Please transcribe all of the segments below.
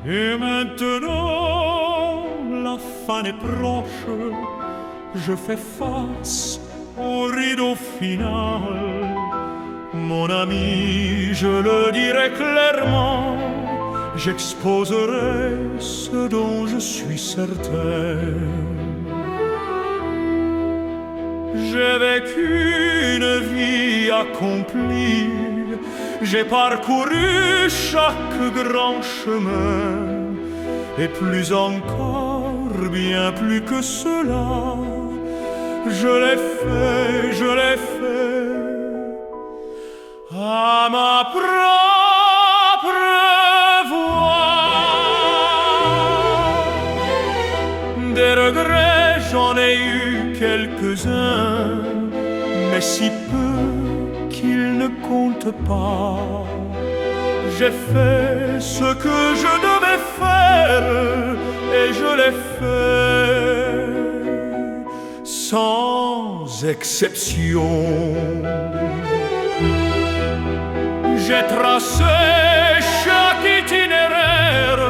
Et maintenant, la fin est proche, je fais face au rideau final. Mon ami, je le dirai clairement, j'exposerai ce dont je suis certain. J'ai vécu une vie accomplie, j'ai parcouru chaque grand chemin, et plus encore, bien plus que cela, je l'ai fait à ma propre voix. Des regrets, j'en ai eu quelques-uns, mais si peu qu'ils ne comptent pas. J'ai fait ce que je devais faire et je l'ai fait sans exception. J'ai tracé chaque itinéraire,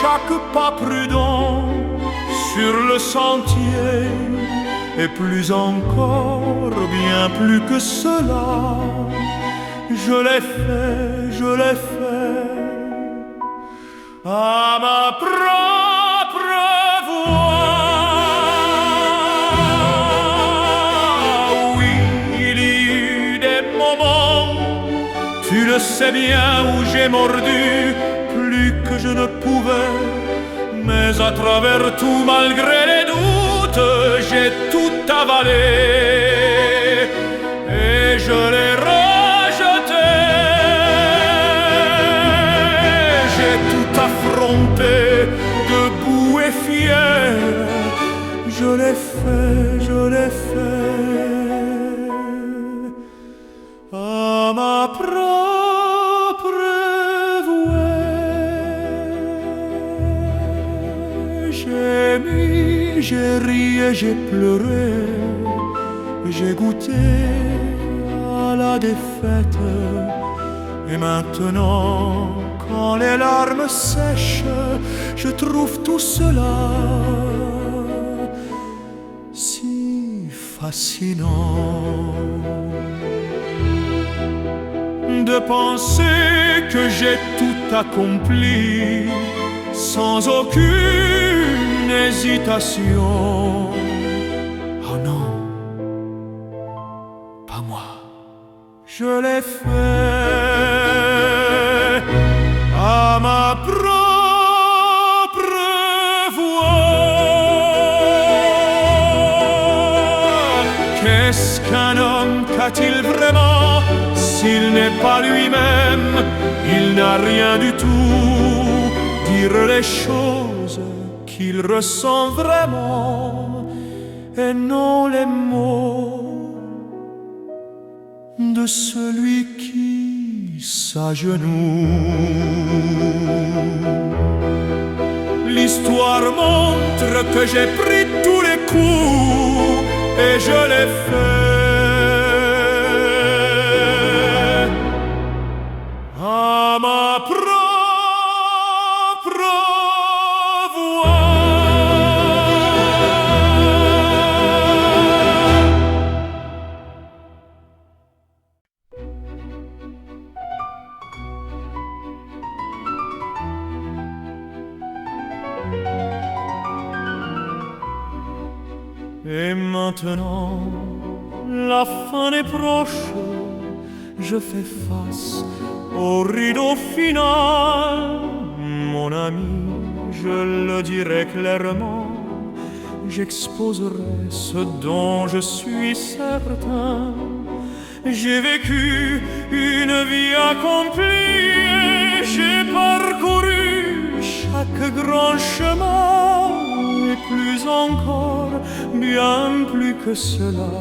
chaque pas prudent sur le sentier, et plus encore, bien plus que cela, je l'ai fait à ma propre voix. Oui, il y eut des moments, tu le sais bien, où j'ai mordu plus que je ne pouvais, mais à travers tout, malgré les doutes, j'ai tout avalé et je l'ai rejeté. J'ai tout affronté, debout et fier, je l'ai fait à ma propre voix. J'ai mis, j'ai ri et j'ai pleuré, j'ai goûté à la défaite. Et maintenant, quand les larmes sèchent, je trouve tout cela si fascinant. De penser que j'ai tout accompli sans aucune hésitation. Oh non, pas moi. Je l'ai fait à ma propre voix. Qu'est-ce qu'un homme, qu'a-t-il vraiment? S'il n'est pas lui-même, il n'a rien du tout. Dire les choses qu'il ressent vraiment, et non les mots de celui qui s'agenouille. L'histoire montre que j'ai pris tous les coups et je l'ai fait à ma propre voix. Et maintenant, la fin est proche, je fais face au rideau final. Mon ami, je le dirai clairement, j'exposerai ce dont je suis certain. J'ai vécu une vie accomplie, j'ai parcouru chaque grand chemin, et plus encore, bien plus que cela,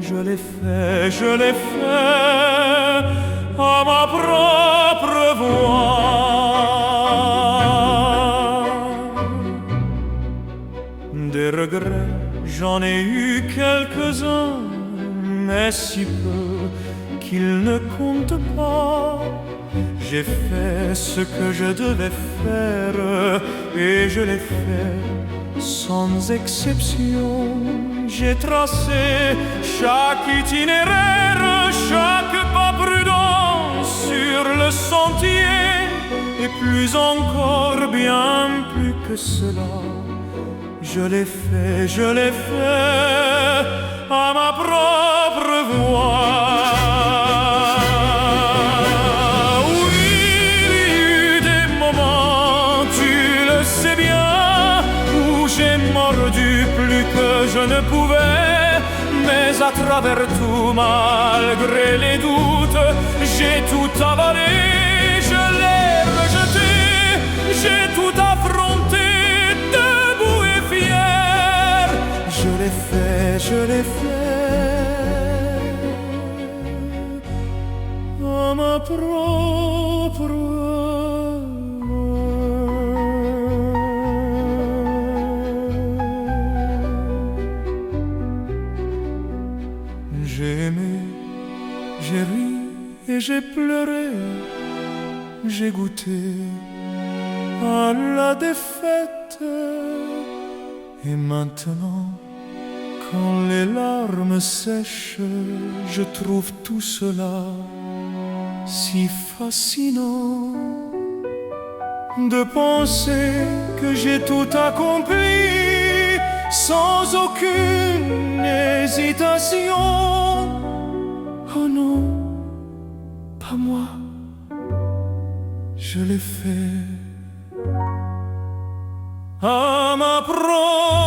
je l'ai fait à ma propre voix. Des regrets, j'en ai eu quelques-uns, mais si peu qu'il ne compte pas. J'ai fait ce que je devais faire et je l'ai fait sans exception. J'ai tracé chaque itinéraire, chaque pas prudent sur le sentier. Et plus encore, bien plus que cela, je l'ai fait à ma propre voix. Oui, il y eut des moments, tu le sais bien, où j'ai mordu plus que je ne pouvais. Mais à travers tout, malgré les doutes, j'ai tout avalé, je l'ai rejeté, j'ai tout affronté, debout et fier. Je l'ai fait à ma propre J'ai aimé, j'ai ri et j'ai pleuré, j'ai goûté à la défaite. Et maintenant, quand les larmes sèchent, je trouve tout cela si fascinant. De penser que j'ai tout accompli sans aucune hésitation. Oh non, pas moi, je l'ai fait à ma propre